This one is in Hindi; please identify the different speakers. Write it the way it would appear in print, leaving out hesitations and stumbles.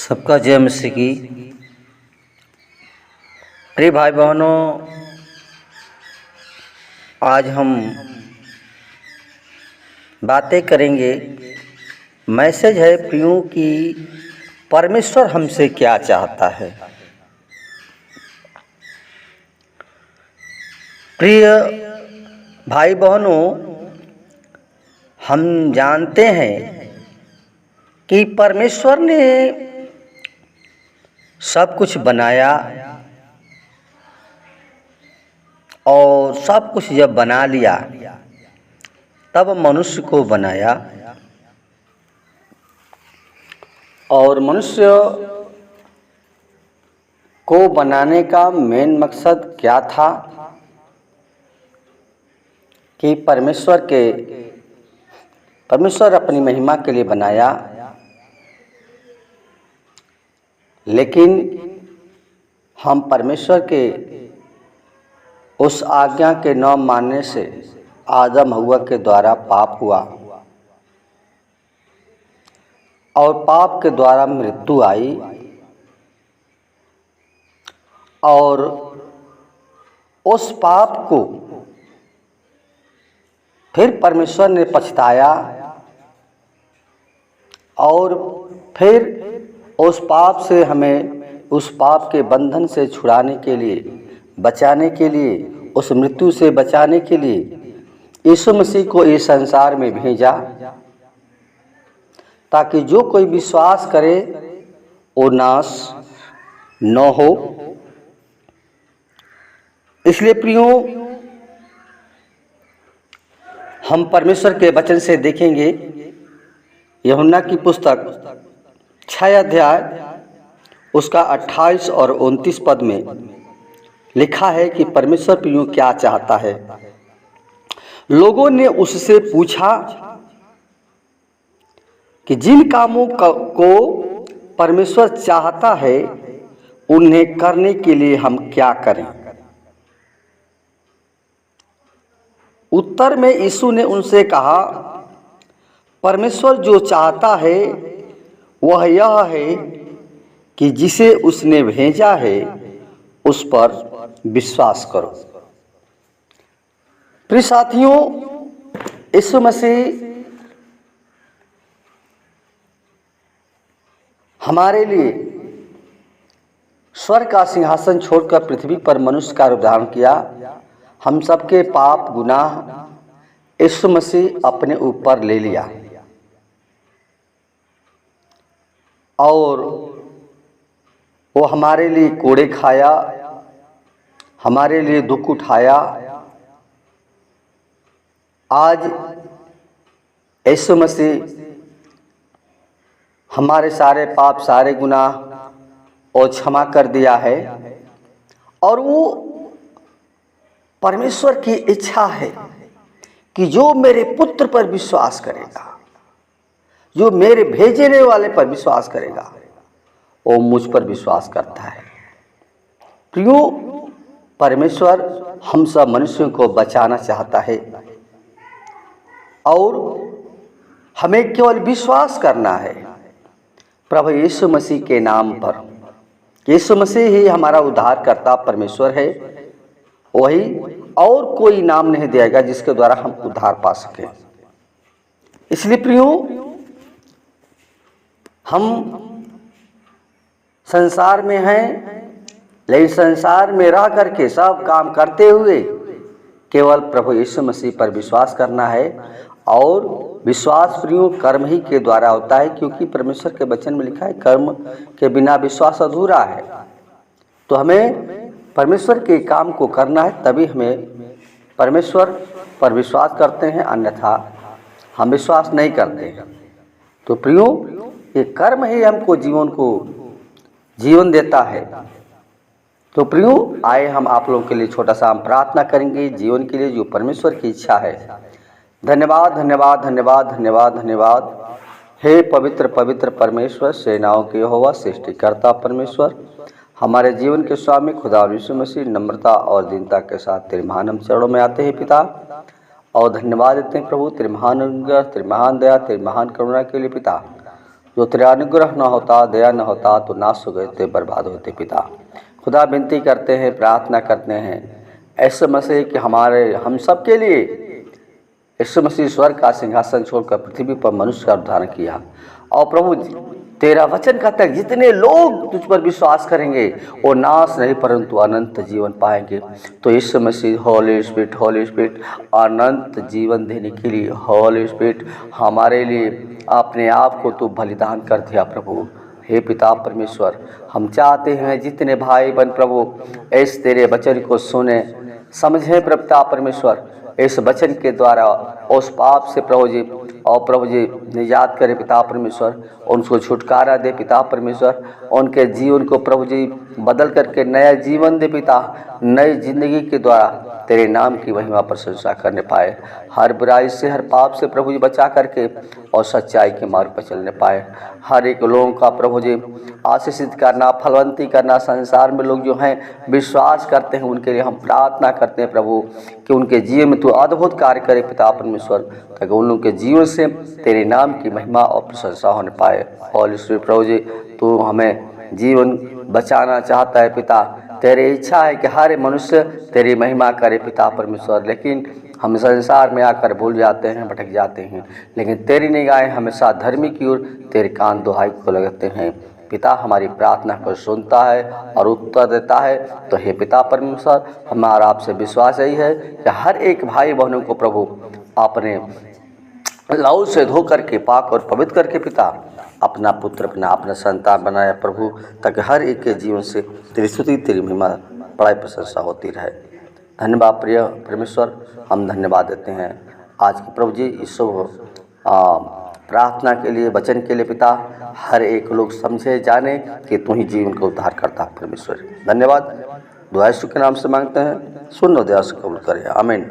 Speaker 1: सबका जय मसीह की। प्रिय भाई बहनों, आज हम बातें करेंगे। मैसेज है प्रियों की, परमेश्वर हमसे क्या चाहता है। प्रिय भाई बहनों, हम जानते हैं कि परमेश्वर ने सब कुछ बनाया और सब कुछ जब बना लिया तब मनुष्य को बनाया। और मनुष्य को बनाने का मेन मकसद क्या था कि परमेश्वर अपनी महिमा के लिए बनाया, लेकिन हम परमेश्वर के उस आज्ञा के न मानने से आदम हव्वा के द्वारा पाप हुआ और पाप के द्वारा मृत्यु आई। और उस पाप को फिर परमेश्वर ने पछताया और फिर उस पाप से हमें उस पाप के बंधन से छुड़ाने के लिए, बचाने के लिए, उस मृत्यु से बचाने के लिए यीशु मसीह को इस संसार में भेजा, ताकि जो कोई विश्वास करे वो नाश न हो। इसलिए प्रियों, हम परमेश्वर के वचन से देखेंगे। यूहन्ना की पुस्तक 6 अध्याय उसका 28 और 29 पद में लिखा है कि परमेश्वर प्रियों क्या चाहता है। लोगों ने उससे पूछा कि जिन कामों को परमेश्वर चाहता है उन्हें करने के लिए हम क्या करें। उत्तर में यीशु ने उनसे कहा, परमेश्वर जो चाहता है वह यह है कि जिसे उसने भेजा है उस पर विश्वास करो। प्रिय साथियों, यीशु मसीह हमारे लिए स्वर्ग का सिंहासन छोड़कर पृथ्वी पर मनुष्य का रूप धारण किया। हम सबके पाप गुनाह यीशु मसीह अपने ऊपर ले लिया और वो हमारे लिए कोड़े खाया, हमारे लिए दुख उठाया। आज यीशु मसीह हमारे सारे पाप, सारे गुनाह और क्षमा कर दिया है। और वो परमेश्वर की इच्छा है कि जो मेरे पुत्र पर विश्वास करेगा, जो मेरे भेजने वाले पर विश्वास करेगा, वो मुझ पर विश्वास करता है। प्रियो, परमेश्वर हम सब मनुष्यों को बचाना चाहता है और हमें केवल विश्वास करना है प्रभु यीशु मसीह के नाम पर। यीशु मसीह ही हमारा उद्धारकर्ता परमेश्वर है, वही, और कोई नाम नहीं दिया जिसके द्वारा हम उद्धार पा सकें। इसलिए प्रियो, हम संसार में हैं, लेकिन संसार में रह करके सब काम करते हुए केवल प्रभु यीशु मसीह पर विश्वास करना है। और विश्वास प्रियो कर्म ही के द्वारा होता है, क्योंकि परमेश्वर के वचन में लिखा है कर्म के बिना विश्वास अधूरा है। तो हमें परमेश्वर के काम को करना है, तभी हमें परमेश्वर पर विश्वास करते हैं, अन्यथा हम विश्वास नहीं करते। तो प्रियो, ये कर्म ही हमको जीवन देता है। तो प्रियो, आए हम आप लोगों के लिए छोटा सा हम प्रार्थना करेंगे जीवन के लिए, जो परमेश्वर की इच्छा है। धन्यवाद धन्यवाद धन्यवाद धन्यवाद धन्यवाद। हे पवित्र पवित्र परमेश्वर, सेनाओं के यहोवा, सृष्टिकर्ता परमेश्वर, हमारे जीवन के स्वामी खुदा यीशु मसीह, नम्रता और दीनता के साथ तेरे महान चरणों में आते हैं पिता, और धन्यवाद देते हैं प्रभु तेरे महान अनुग्रह, तेरे महान दया, तेरे महान करुणा के लिए पिता। जो तेरा अनुग्रह न होता, दया न होता तो नाश हो गए थे, बर्बाद होते पिता। खुदा विनती करते हैं, प्रार्थना करते हैं ऐसे मसीह कि हम सब के लिए यीशु मसीह स्वर्ग का सिंहासन छोड़कर पृथ्वी पर मनुष्य का उद्धार किया। और प्रभु तेरा वचन कहता है जितने लोग तुझ पर विश्वास करेंगे वो नाश नहीं परंतु अनंत जीवन पाएंगे। तो यीशु मसीह होली स्पिरिट अनंत जीवन देने के लिए होली स्पिरिट हमारे लिए अपने आप को तू बलिदान कर दिया प्रभु। हे पिता परमेश्वर, हम चाहते हैं जितने भाई बहन प्रभु इस तेरे वचन को सुने समझें पिता परमेश्वर, इस वचन के द्वारा उस पाप से प्रभु जी और प्रभु जी निजात करे पिता परमेश्वर, उनको छुटकारा दे पिता परमेश्वर, उनके जीवन को प्रभु जी बदल करके नया जीवन दे पिता, नई जिंदगी के द्वारा तेरे नाम की महिमा प्रशंसा करने पाए, हर बुराई से हर पाप से प्रभु जी बचा करके और सच्चाई के मार्ग पर चलने पाए। हर एक लोगों का प्रभु जी आशीषित करना, फलवंती करना, संसार में लोग जो हैं विश्वास करते हैं उनके लिए हम प्रार्थना करते हैं प्रभु कि उनके जीवन में तू अद्भुत कार्य करे पिता परमेश्वर, ताकि उन लोगों के जीवन से तेरे नाम की महिमा और प्रशंसा होने पाए। होली स्पिरिट प्रभु जी तू हमें जीवन बचाना चाहता है पिता, तेरी इच्छा है कि हर मनुष्य तेरी महिमा करे पिता परमेश्वर, लेकिन हम संसार में आकर भूल जाते हैं, भटक जाते हैं, लेकिन तेरी निगाहें हमेशा धर्मी की ओर तेरे कान दुहाई को लगते हैं। पिता हमारी प्रार्थना को सुनता है और उत्तर देता है। तो हे पिता परमेश्वर, हमारा आपसे विश्वास यही है कि हर एक भाई बहनों को प्रभु आपने लहू से धो करके पाक और पवित्र करके पिता अपना पुत्र अपना संतान बनाया प्रभु, ताकि हर एक के जीवन से तेरी स्तुति तेरी महिमा बड़ाई प्रशंसा होती रहे। धन्यवाद प्रिय परमेश्वर, हम धन्यवाद देते हैं आज के प्रभु जी इस प्रार्थना के लिए, वचन के लिए पिता, हर एक लोग समझे जाने कि तू ही जीवन को उद्धार करता परमेश्वर। धन्यवाद, दुआ यीशु के नाम से मांगते हैं, सुन लो दया से कबूल करें, आमीन।